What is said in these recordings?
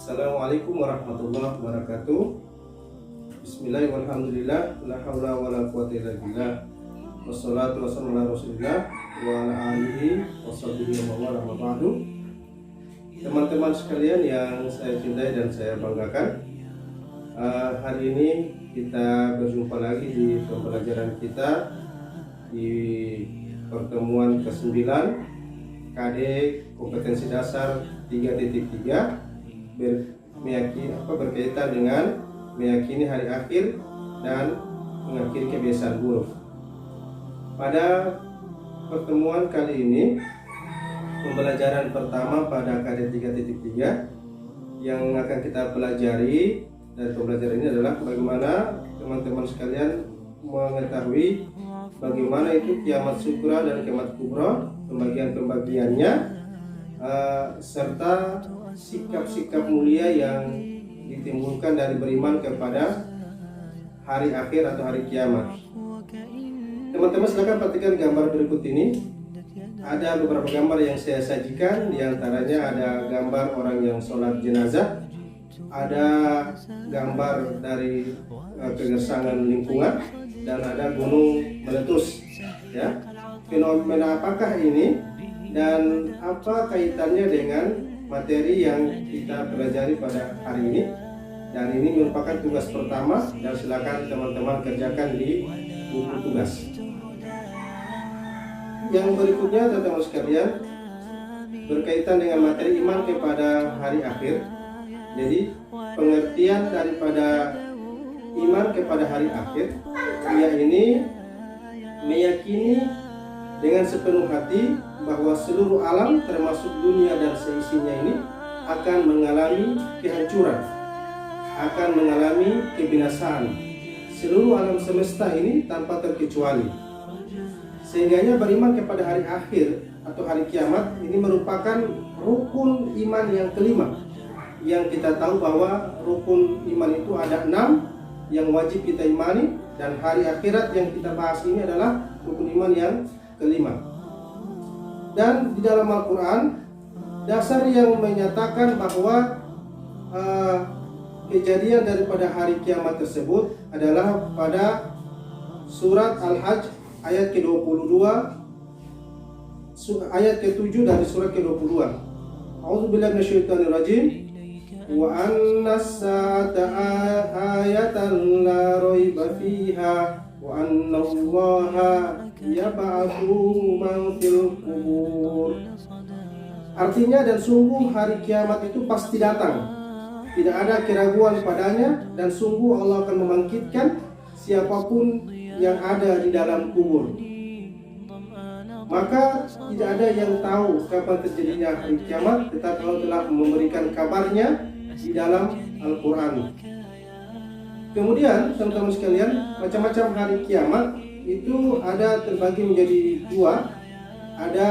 Assalamualaikum warahmatullahi wabarakatuh. Bismillahirrahmanirrahim. La haula wala quwwata illa billah. Wassalatu wassalamu ala Rasulillah wa ala alihi washabbihi wa man wala ba'du. Teman-teman sekalian yang saya cintai dan saya banggakan, hari ini kita berjumpa lagi di pembelajaran kita di pertemuan ke-9 KD Kompetensi Dasar 3.3 berkaitan dengan meyakini hari akhir dan mengakhiri kebiasaan buruk. Pada pertemuan kali ini, pembelajaran pertama pada KD 3.3 yang akan kita pelajari dari pembelajaran ini adalah bagaimana teman-teman sekalian mengetahui bagaimana itu kiamat sugra dan kiamat kubra, pembagian-pembagiannya, serta sikap-sikap mulia yang ditimbulkan dari beriman kepada hari akhir atau hari kiamat. Teman-teman silakan perhatikan gambar berikut ini. Ada beberapa gambar yang saya sajikan, diantaranya ada gambar orang yang sholat jenazah, ada gambar dari kegersangan lingkungan, dan ada gunung meletus. Ya, fenomena apakah ini dan apa kaitannya dengan materi yang kita pelajari pada hari ini? Dan ini merupakan tugas pertama, dan silakan teman-teman kerjakan di buku tugas. Yang berikutnya teman-teman sekalian berkaitan dengan materi iman kepada hari akhir. Jadi pengertian daripada iman kepada hari akhir, ini meyakini dengan sepenuh hati bahwa seluruh alam termasuk dunia dan seisinya ini akan mengalami kehancuran, akan mengalami kebinasaan. Seluruh alam semesta ini tanpa terkecuali. Sehingganya beriman kepada hari akhir atau hari kiamat ini merupakan rukun iman yang kelima. Yang kita tahu bahwa rukun iman itu ada 6 yang wajib kita imani, dan hari akhirat yang kita bahas ini adalah rukun iman yang kelima. Dan di dalam Al-Quran, dasar yang menyatakan bahwa kejadian daripada hari kiamat tersebut adalah pada surat Al-Hajj ayat ke-22, ayat ke-7 dari surat ke-22. A'udzubillahi minasyaitonirrajim. Wa annas sa'ata ayatan la raiba fiha wa annallaha yab'atsu man fil qubur. Artinya, dan sungguh hari kiamat itu pasti datang, tidak ada keraguan padanya, dan sungguh Allah akan membangkitkan siapapun yang ada di dalam kubur. Maka tidak ada yang tahu kapan terjadinya hari kiamat, tetapi Allah telah memberikan kabarnya di dalam Al-Quran. Kemudian teman-teman sekalian, macam-macam hari kiamat itu ada terbagi menjadi 2. Ada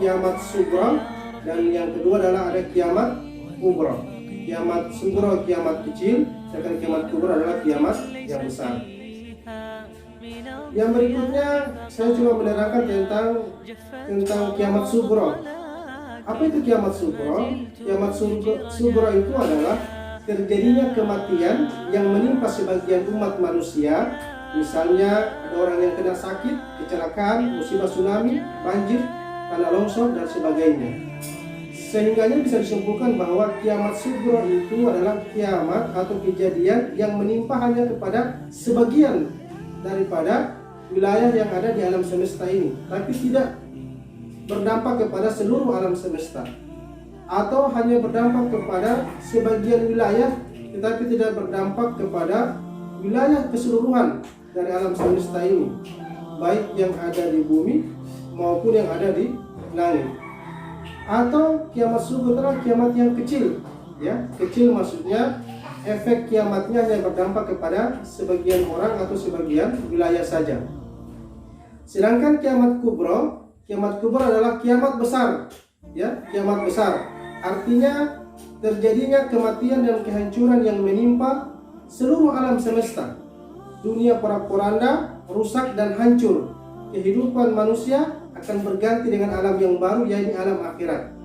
kiamat sugra, dan yang kedua adalah ada kiamat kubra. Kiamat sugra kiamat kecil, sedangkan kiamat kubra adalah kiamat yang besar. Yang berikutnya saya coba menerangkan tentang kiamat sugra. Apa itu kiamat sugra? Kiamat sugra itu adalah terjadinya kematian yang menimpa sebagian umat manusia. Misalnya ada orang yang kena sakit, kecelakaan, musibah tsunami, banjir, tanah longsor, dan sebagainya. Sehingganya bisa disimpulkan bahwa kiamat sugra itu adalah kiamat atau kejadian yang menimpa hanya kepada sebagian daripada wilayah yang ada di alam semesta ini, tapi tidak berdampak kepada seluruh alam semesta, atau hanya berdampak kepada sebagian wilayah tetapi tidak berdampak kepada wilayah keseluruhan dari alam semesta ini, baik yang ada di bumi maupun yang ada di langit. Atau kiamat sugra adalah kiamat yang kecil, ya, kecil maksudnya efek kiamatnya hanya berdampak kepada sebagian orang atau sebagian wilayah saja. Sedangkan kiamat kubra adalah kiamat besar, ya, kiamat besar. Artinya terjadinya kematian dan kehancuran yang menimpa seluruh alam semesta. Dunia porak-poranda, rusak dan hancur. Kehidupan manusia akan berganti dengan alam yang baru, yaitu alam akhirat.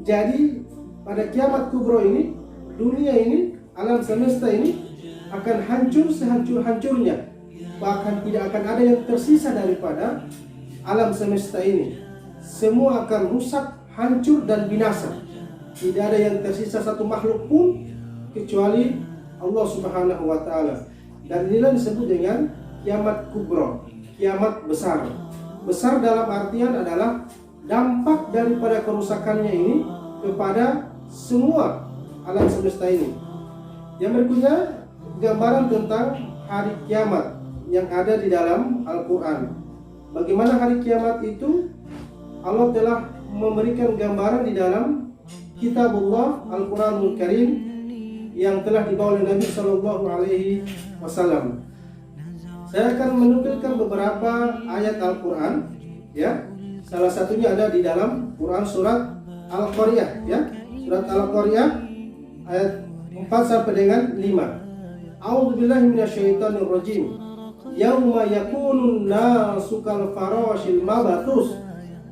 Jadi pada kiamat kubra ini dunia ini, alam semesta ini akan hancur sehancur-hancurnya. Bahkan tidak akan ada yang tersisa daripada alam semesta ini. Semua akan rusak, hancur dan binasa. Tidak ada yang tersisa satu makhluk pun kecuali Allah Subhanahu wa taala. Dan inilah disebut dengan kiamat kubra, kiamat besar. Besar dalam artian adalah dampak daripada kerusakannya ini kepada semua alam semesta ini. Yang berikutnya, gambaran tentang hari kiamat yang ada di dalam Al-Quran. Bagaimana hari kiamat itu? Allah telah memberikan gambaran di dalam Kitabullah Al-Quranul Karim yang telah dibawa oleh Nabi Sallallahu Alaihi Wasallam. Saya akan menukilkan beberapa ayat Al-Quran, ya. Salah satunya ada di dalam Quran surat Al-Qariyah, ya. Surat Al-Qariyah ayat 4 sampai dengan 5. A'udzubillahi minasyaitonirrajim. Yauma yakunun nasu kal farashil mabathus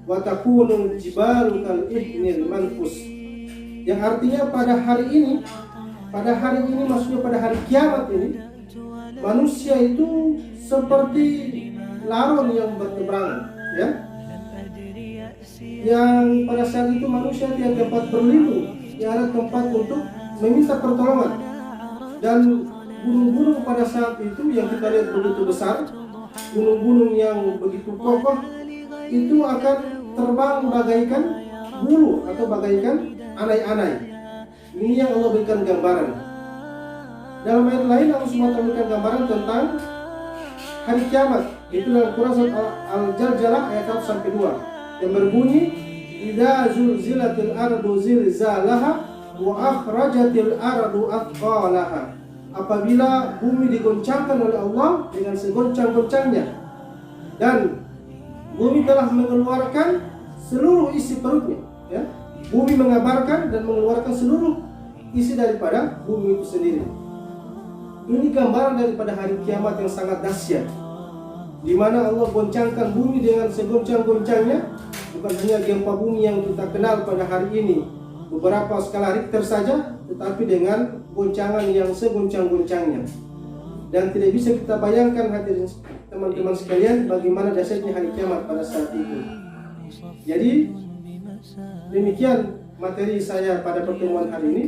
wa takunul jibalu kal ihnil manfus. Yang artinya pada hari ini maksudnya pada hari kiamat ini, manusia itu seperti laron yang bertebarangan, ya. Yang pada saat itu manusia tidak tempat berlindung, tidak ada tempat untuk meminta pertolongan. Dan gunung-gunung pada saat itu yang kita lihat begitu besar, gunung-gunung yang begitu kokoh, itu akan terbang bagaikan bulu atau bagaikan anai-anai. Ini yang Allah berikan gambaran. Dalam ayat lain Allah SWT berikan gambaran tentang hari kiamat. Itu dalam Quran surat Al-Jaljalah ayat 1 sampai 2 yang berbunyi, idza zulzilatil ardu zilzalaha wa akhrajatil ardu athqalaha. Apabila bumi digoncangkan oleh Allah dengan segoncang-goncangnya dan bumi telah mengeluarkan seluruh isi perutnya, ya. Bumi mengabarkan dan mengeluarkan seluruh isi daripada bumi itu sendiri. Ini gambaran daripada hari kiamat yang sangat dahsyat, di mana Allah goncangkan bumi dengan segoncang-goncangnya. Bukan hanya gempa bumi yang kita kenal pada hari ini, beberapa skala Richter saja, tetapi dengan goncangan yang segoncang-goncangnya. Dan tidak bisa kita bayangkan, hadirin teman-teman sekalian, bagaimana dahsyatnya hari kiamat pada saat itu. Jadi demikian materi saya pada pertemuan hari ini.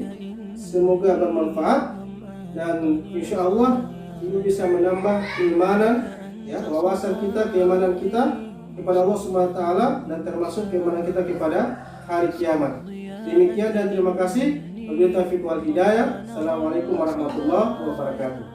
Semoga bermanfaat dan insya Allah ini bisa menambah keimanan, ya, wawasan kita, keimanan kita kepada Allah Subhanahu wa taala, dan termasuk keimanan kita kepada hari kiamat. Demikian dan terima kasih. Wabillahi taufiq wal hidayah. Assalamualaikum warahmatullahi wabarakatuh.